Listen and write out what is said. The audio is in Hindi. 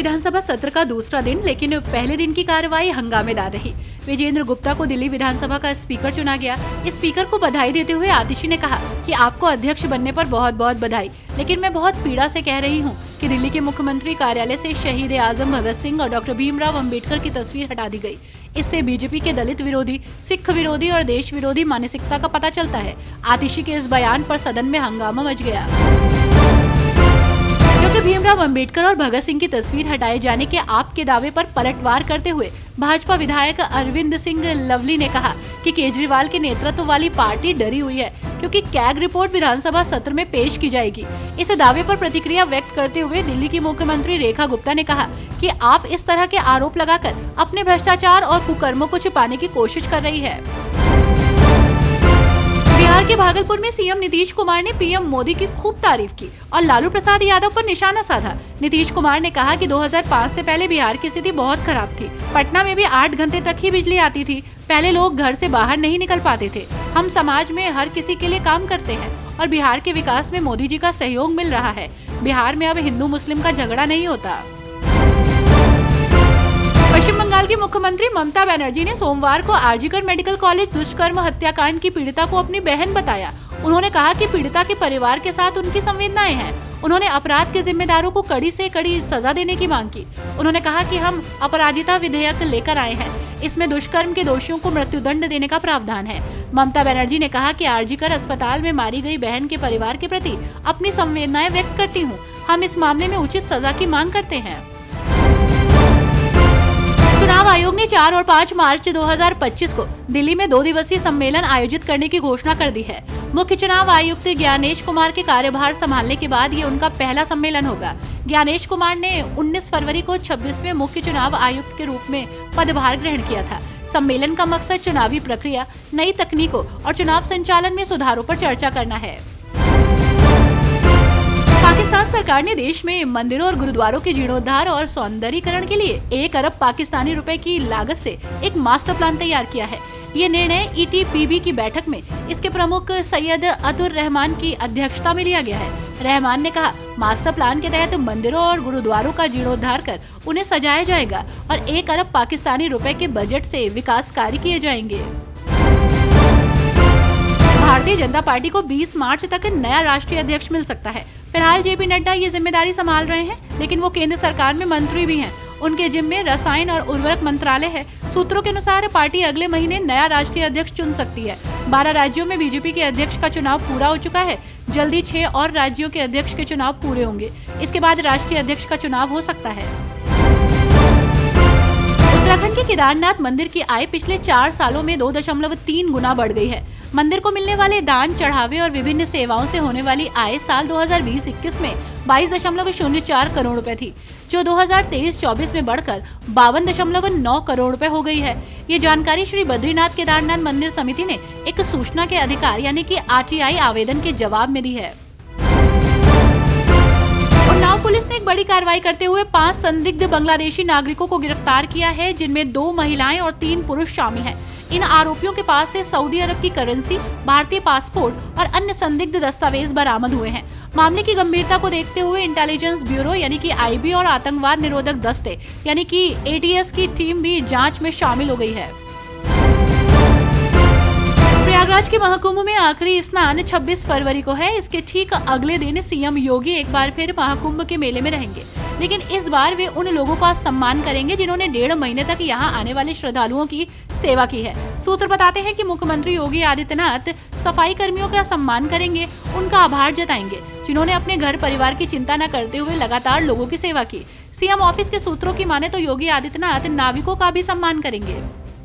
विधानसभा सत्र का दूसरा दिन, लेकिन पहले दिन की कार्रवाई हंगामेदार रही। विजेंद्र गुप्ता को दिल्ली विधानसभा का स्पीकर चुना गया। स्पीकर को बधाई देते हुए आतिशी ने कहा कि आपको अध्यक्ष बनने पर बहुत बहुत बधाई, लेकिन मैं बहुत पीड़ा से कह रही हूँ कि दिल्ली के मुख्यमंत्री कार्यालय से शहीद आजम भगत सिंह और डॉक्टर भीमराव अंबेडकर की तस्वीर हटा दी गई। इससे बीजेपी के दलित विरोधी, सिख विरोधी और देश विरोधी मानसिकता का पता चलता है। आतिशी के इस बयान पर सदन में हंगामा मच गया। डॉक्टर भीमराव अंबेडकर और भगत सिंह की तस्वीर हटाए जाने के आप के दावे पर पलटवार करते हुए भाजपा विधायक अरविंद सिंह लवली ने कहा कि केजरीवाल के नेतृत्व वाली पार्टी डरी हुई है, क्योंकि कैग रिपोर्ट विधानसभा सत्र में पेश की जाएगी। इस दावे पर प्रतिक्रिया व्यक्त करते हुए दिल्ली की मुख्यमंत्री रेखा गुप्ता ने कहा कि आप इस तरह के आरोप लगाकर अपने भ्रष्टाचार और कुकर्मों को छिपाने की कोशिश कर रही है। बिहार के भागलपुर में सीएम नीतीश कुमार ने पीएम मोदी की खूब तारीफ की और लालू प्रसाद यादव पर निशाना साधा। नीतीश कुमार ने कहा कि 2005 से पहले बिहार की स्थिति बहुत खराब थी। पटना में भी 8 घंटे तक ही बिजली आती थी। पहले लोग घर से बाहर नहीं निकल पाते थे। हम समाज में हर किसी के लिए काम करते हैं और बिहार के विकास में मोदी जी का सहयोग मिल रहा है। बिहार में अब हिंदू मुस्लिम का झगड़ा नहीं होता। पश्चिम बंगाल की मुख्यमंत्री ममता बनर्जी ने सोमवार को आरजीकर मेडिकल कॉलेज दुष्कर्म हत्याकांड की पीड़िता को अपनी बहन बताया। उन्होंने कहा कि पीड़िता के परिवार के साथ उनकी संवेदनाएं हैं। उन्होंने अपराध के जिम्मेदारों को कड़ी से कड़ी सजा देने की मांग की। उन्होंने कहा कि हम अपराजिता विधेयक लेकर आए हैं। इसमें दुष्कर्म के दोषियों को मृत्युदंड देने का प्रावधान है। ममता बनर्जी ने कहा कि आरजीकर अस्पताल में मारी गई बहन के परिवार के प्रति अपनी संवेदनाएं व्यक्त करती हूँ। हम इस मामले में उचित सजा की मांग करते हैं। चुनाव आयोग ने 4 और 5 मार्च 2025 को दिल्ली में 2 दिवसीय सम्मेलन आयोजित करने की घोषणा कर दी है। मुख्य चुनाव आयुक्त ज्ञानेश कुमार के कार्यभार संभालने के बाद ये उनका पहला सम्मेलन होगा। ज्ञानेश कुमार ने 19 फरवरी को 26वें मुख्य चुनाव आयुक्त के रूप में पदभार ग्रहण किया था। सम्मेलन का मकसद चुनावी प्रक्रिया, नई तकनीकों और चुनाव संचालन में सुधारों पर चर्चा करना है। पाकिस्तान सरकार ने देश में मंदिरों और गुरुद्वारों के जीर्णोद्धार और सौंदर्यीकरण के लिए 1 अरब पाकिस्तानी रुपए की लागत से एक मास्टर प्लान तैयार किया है। ये निर्णय ईटीपीबी की बैठक में इसके प्रमुख सैयद अतुर रहमान की अध्यक्षता में लिया गया है। रहमान ने कहा, मास्टर प्लान के तहत मंदिरों और गुरुद्वारों का जीर्णोद्धार कर उन्हें सजाया जाएगा और 1 अरब पाकिस्तानी रुपए के बजट से विकास कार्य किए जाएंगे। भारतीय जनता पार्टी को 20 मार्च तक नया राष्ट्रीय अध्यक्ष मिल सकता है। फिलहाल जेपी नड्डा ये जिम्मेदारी संभाल रहे हैं, लेकिन वो केंद्र सरकार में मंत्री भी हैं। उनके जिम्मे रसायन और उर्वरक मंत्रालय है। सूत्रों के अनुसार पार्टी अगले महीने नया राष्ट्रीय अध्यक्ष चुन सकती है। 12 राज्यों में बीजेपी के अध्यक्ष का चुनाव पूरा हो चुका है। जल्दी 6 और राज्यों के अध्यक्ष के चुनाव पूरे होंगे। इसके बाद राष्ट्रीय अध्यक्ष का चुनाव हो सकता है। उत्तराखंड के केदारनाथ मंदिर की आय पिछले 4 सालों में 2.3 गुना बढ़ गई है। मंदिर को मिलने वाले दान, चढ़ावे और विभिन्न सेवाओं से होने वाली आय साल 2020-21 में 22.04 करोड़ रुपए थी, जो 2023-24 में बढ़कर 52.9 करोड़ रुपए हो गई है। ये जानकारी श्री बद्रीनाथ केदारनाथ मंदिर समिति ने एक सूचना के अधिकार यानी कि आरटीआई आवेदन के जवाब में दी है। उन्नाव पुलिस ने एक बड़ी कार्रवाई करते हुए 5 संदिग्ध बांग्लादेशी नागरिकों को गिरफ्तार किया है, जिनमें 2 महिलाएं और 3 पुरुष शामिल हैं। इन आरोपियों के पास से सऊदी अरब की करेंसी, भारतीय पासपोर्ट और अन्य संदिग्ध दस्तावेज बरामद हुए हैं। मामले की गंभीरता को देखते हुए इंटेलिजेंस ब्यूरो यानी कि आईबी और आतंकवाद निरोधक दस्ते यानी कि एटीएस की टीम भी जांच में शामिल हो गई है। प्रयागराज के महाकुंभ में आखिरी स्नान 26 फरवरी को है। इसके ठीक अगले दिन सीएम योगी एक बार फिर महाकुंभ के मेले में रहेंगे, लेकिन इस बार वे उन लोगों का सम्मान करेंगे जिन्होंने 1.5 महीने तक यहां आने वाले श्रद्धालुओं की सेवा की है। सूत्र बताते हैं कि मुख्यमंत्री योगी आदित्यनाथ सफाई कर्मियों का सम्मान करेंगे, उनका आभार जताएंगे, जिन्होंने अपने घर परिवार की चिंता न करते हुए लगातार लोगों की सेवा की। सीएम ऑफिस के सूत्रों की माने तो योगी आदित्यनाथ नाविकों का भी सम्मान करेंगे।